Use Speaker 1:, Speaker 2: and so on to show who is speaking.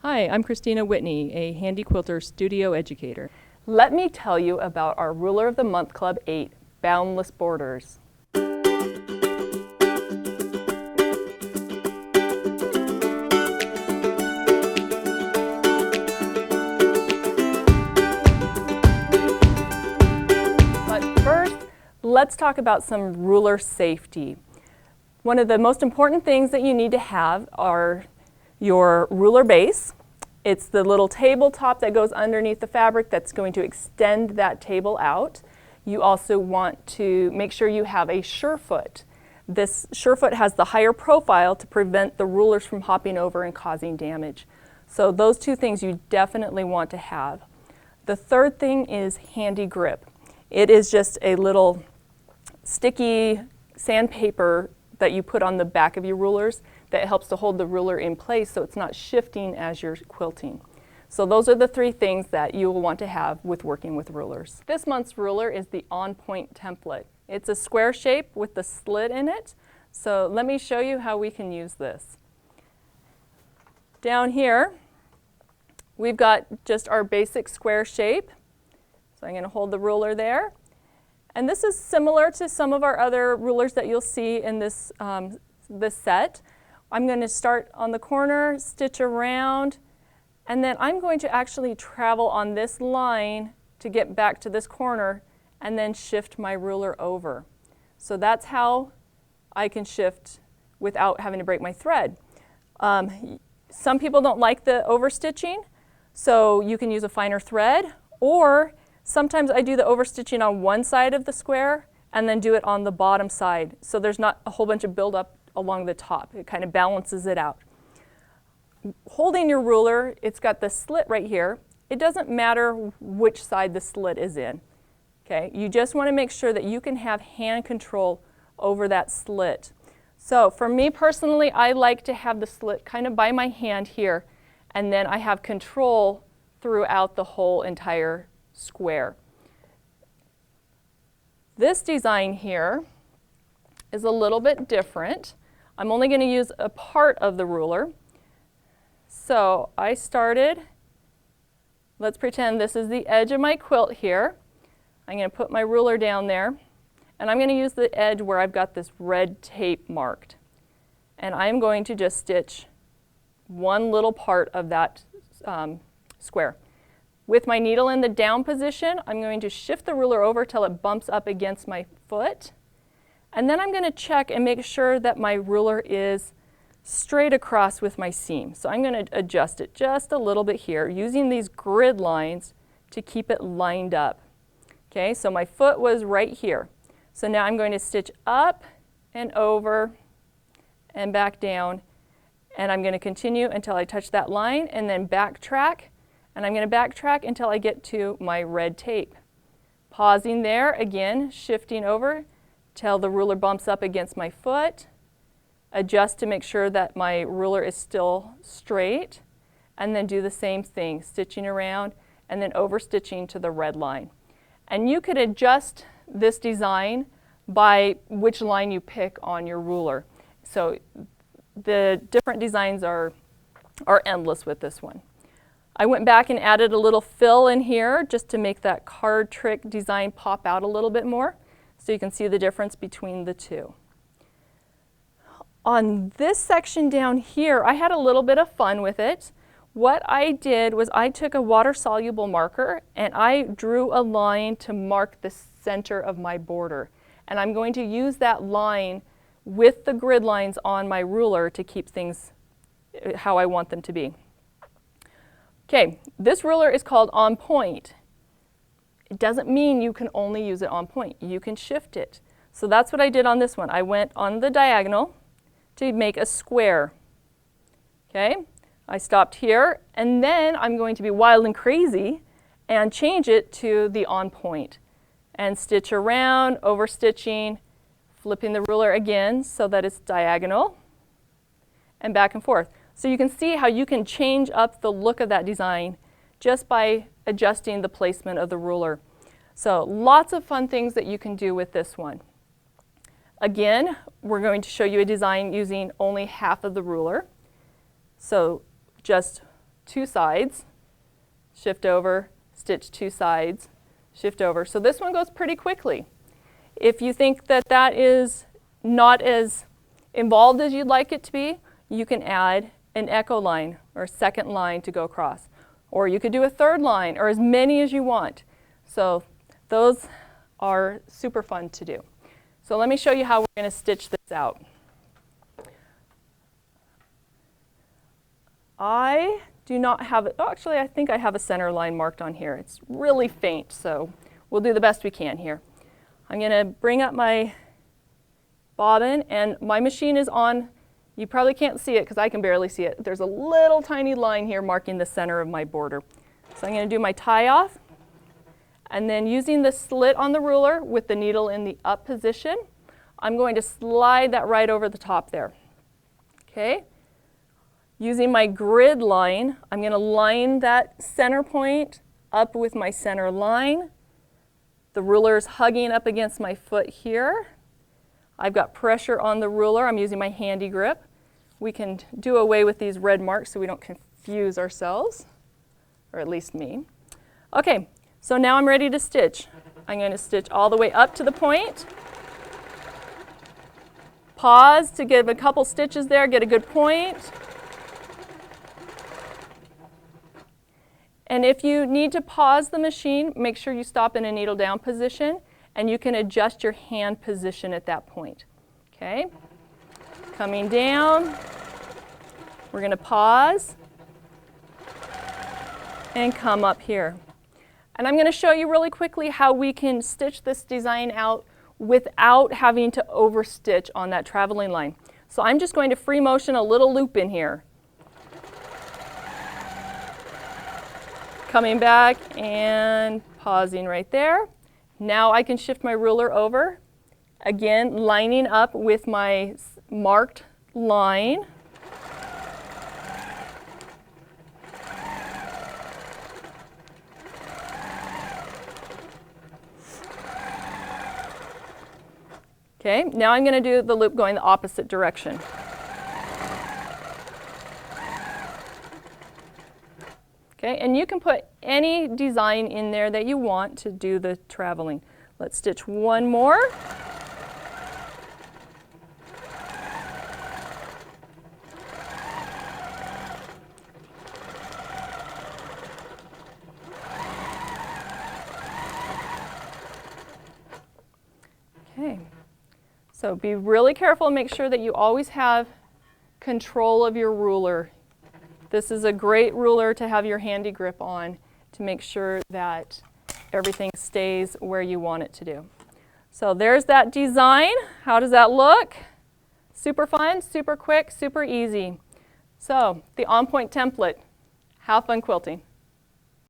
Speaker 1: Hi, I'm Christina Whitney, a Handi Quilter studio educator. Let me tell you about our Ruler of the Month Club 8, Boundless Borders. But first, let's talk about some ruler safety. One of the most important things that you need to have are your ruler base. It's the little tabletop that goes underneath the fabric that's going to extend that table out. You also want to make sure you have a surefoot. This surefoot has the higher profile to prevent the rulers from hopping over and causing damage. So those two things you definitely want to have. The third thing is handy grip. It is just a little sticky sandpaper that you put on the back of your rulers that helps to hold the ruler in place so it's not shifting as you're quilting. So those are the three things that you will want to have with working with rulers. This month's ruler is the OnPoint Template. It's a square shape with the slit in it. So let me show you how we can use this. Down here, we've got just our basic square shape. So I'm going to hold the ruler there. And this is similar to some of our other rulers that you'll see in this, this set. I'm going to start on the corner, stitch around, and then I'm going to actually travel on this line to get back to this corner and then shift my ruler over. So that's how I can shift without having to break my thread. Some people don't like the overstitching, so you can use a finer thread, or sometimes I do the overstitching on one side of the square and then do it on the bottom side, so there's not a whole bunch of buildup along the top. It kind of balances it out. Holding your ruler, it's got the slit right here. It doesn't matter which side the slit is in. Okay? You just want to make sure that you can have hand control over that slit. So for me personally, I like to have the slit kind of by my hand here, and then I have control throughout the whole entire square. This design here is a little bit different. I'm only going to use a part of the ruler. So I started, let's pretend this is the edge of my quilt here. I'm going to put my ruler down there, and I'm going to use the edge where I've got this red tape marked. And I'm going to just stitch one little part of that square. With my needle in the down position, I'm going to shift the ruler over till it bumps up against my foot. And then I'm going to check and make sure that my ruler is straight across with my seam. So I'm going to adjust it just a little bit here, using these grid lines to keep it lined up. Okay, so my foot was right here. So now I'm going to stitch up and over and back down. And I'm going to continue until I touch that line and then backtrack. And I'm going to backtrack until I get to my red tape. Pausing there, again, shifting over till the ruler bumps up against my foot. Adjust to make sure that my ruler is still straight. And then do the same thing, stitching around and then over stitching to the red line. And you could adjust this design by which line you pick on your ruler. So the different designs are endless with this one. I went back and added a little fill in here just to make that card trick design pop out a little bit more, so you can see the difference between the two. On this section down here, I had a little bit of fun with it. What I did was I took a water-soluble marker and I drew a line to mark the center of my border. And I'm going to use that line with the grid lines on my ruler to keep things how I want them to be. Okay, this ruler is called OnPoint. It doesn't mean you can only use it on point. You can shift it. So that's what I did on this one. I went on the diagonal to make a square. Okay, I stopped here, and then I'm going to be wild and crazy and change it to the OnPoint and stitch around, over stitching, flipping the ruler again so that it's diagonal and back and forth. So you can see how you can change up the look of that design just by adjusting the placement of the ruler. So lots of fun things that you can do with this one. Again, we're going to show you a design using only half of the ruler. So just two sides, shift over, stitch two sides, shift over. So this one goes pretty quickly. If you think that that is not as involved as you'd like it to be, you can add an echo line or a second line to go across. Or you could do a third line, or as many as you want. So those are super fun to do. So let me show you how we're going to stitch this out. I do not have, oh, actually I think I have a center line marked on here. It's really faint, so we'll do the best we can here. I'm going to bring up my bobbin, and my machine is on. You probably can't see it because I can barely see it. There's a little tiny line here marking the center of my border. So I'm going to do my tie off, and then using the slit on the ruler with the needle in the up position, I'm going to slide that right over the top there. Okay? Using my grid line, I'm going to line that center point up with my center line. The ruler is hugging up against my foot here. I've got pressure on the ruler. I'm using my handy grip. We can do away with these red marks so we don't confuse ourselves, or at least me. Okay, so now I'm ready to stitch. I'm going to stitch all the way up to the point. Pause to give a couple stitches there, get a good point. And if you need to pause the machine, make sure you stop in a needle down position, and you can adjust your hand position at that point. Okay? Coming down, we're going to pause and come up here. And I'm going to show you really quickly how we can stitch this design out without having to overstitch on that traveling line. So I'm just going to free motion a little loop in here. Coming back and pausing right there. Now I can shift my ruler over, again lining up with my marked line. Okay, now I'm going to do the loop going the opposite direction. Okay, and you can put any design in there that you want to do the traveling. Let's stitch one more. Okay, so be really careful and make sure that you always have control of your ruler. This is a great ruler to have your handy grip on to make sure that everything stays where you want it to do. So there's that design. How does that look? Super fun, super quick, super easy. So the OnPoint template. Have fun quilting.